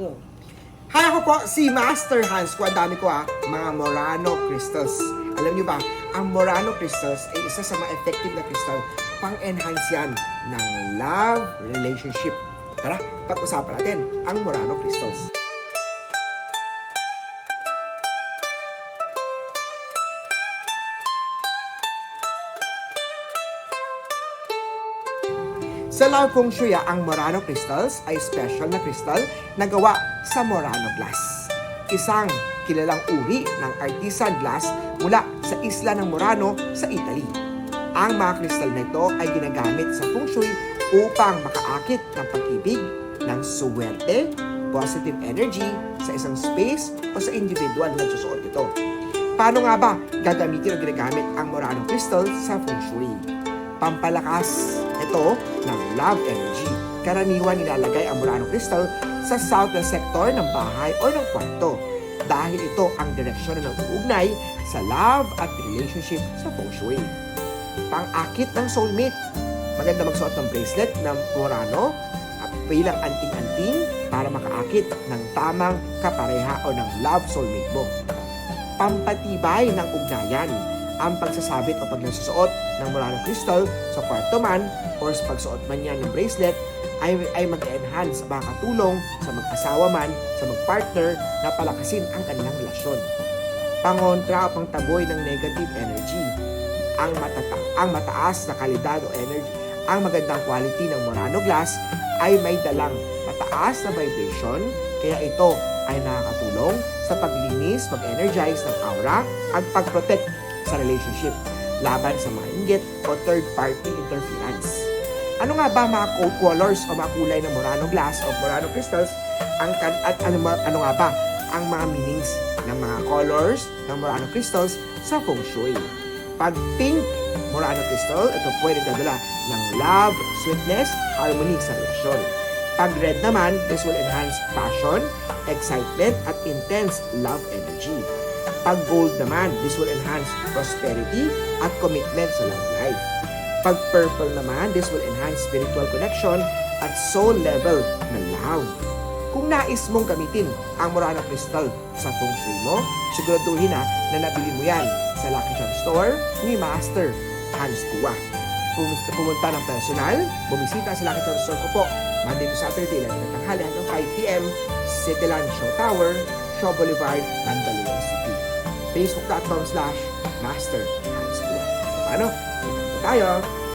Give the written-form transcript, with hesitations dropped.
Hi, ako po si Master Hans ko. Ang dami ko mga Murano crystals. Alam niyo ba, ang Murano crystals ay isa sa mga effective na crystal pang-enhance yan ng love relationship. Tara, pag-usapan natin ang Murano crystals. Sa Love Feng Shui, ang Murano crystals ay special na crystal na gawa sa Murano glass. Isang kilalang uri ng artisan glass mula sa isla ng Murano sa Italy. Ang mga crystal na ito ay ginagamit sa Feng Shui upang makaakit ng pag-ibig, ng suwerte, positive energy sa isang space o sa individual na nagsusuot ito. Paano nga ba gagamitin o ginagamit ang Murano crystal sa Feng Shui? Pampalakas ito ng love energy. Karaniwan nilalagay ang Murano crystal sa southern sector ng bahay o ng kwarto dahil ito ang direksyon na nag-uugnay sa love at relationship sa Feng Shui. Pang-akit ng soulmate. Maganda magsuot ng bracelet ng Murano at bilang anting-anting para makaakit ng tamang kapareha o ng love soulmate mo. Pampatibay ng ugnayan. Ang pagsasabit o pagsusuot ng Murano crystal sa kwarto man o sa pagsuot man yan ng bracelet ay mag-enhance, makakatulong sa mag-asawa man, sa mag-partner na palakasin ang kanilang relasyon. Pangontra o pangtaboy ng negative energy. Ang mataas na kalidad o energy, ang magandang quality ng Murano glass ay may dalang mataas na vibration, kaya ito ay nakakatulong sa paglinis, mag-energize ng aura at pag-protect sa relationship laban sa mga inggit o third-party interference. Ano nga ba mga code colors o mga kulay ng Murano glass o Murano crystals? Ano nga ba ang mga meanings ng mga colors ng Murano crystals sa Feng Shui? Pag pink Murano crystal, ito pwede dadala ng love, sweetness, harmony sa relasyon. Pag red naman, this will enhance passion, excitement, at intense love energy. Pag gold naman, this will enhance prosperity at commitment sa love life. Pag purple naman, this will enhance spiritual connection at soul level na love. Kung nais mong gamitin ang Murano crystal sa Feng Shui mo, siguraduhin na nabili mo yan sa Lucky Charm Store ni Master Hans Kua. Pumunta ng personal, bumisita sa Lucky Charm Store ko po Monday to Saturday, lang ng tanghali hanggang 5 p.m. Cityland Show Tower, Shaw Boulevard, Mandaluyong City. Facebook.com/Master Hans Kua. Paano? Tayo!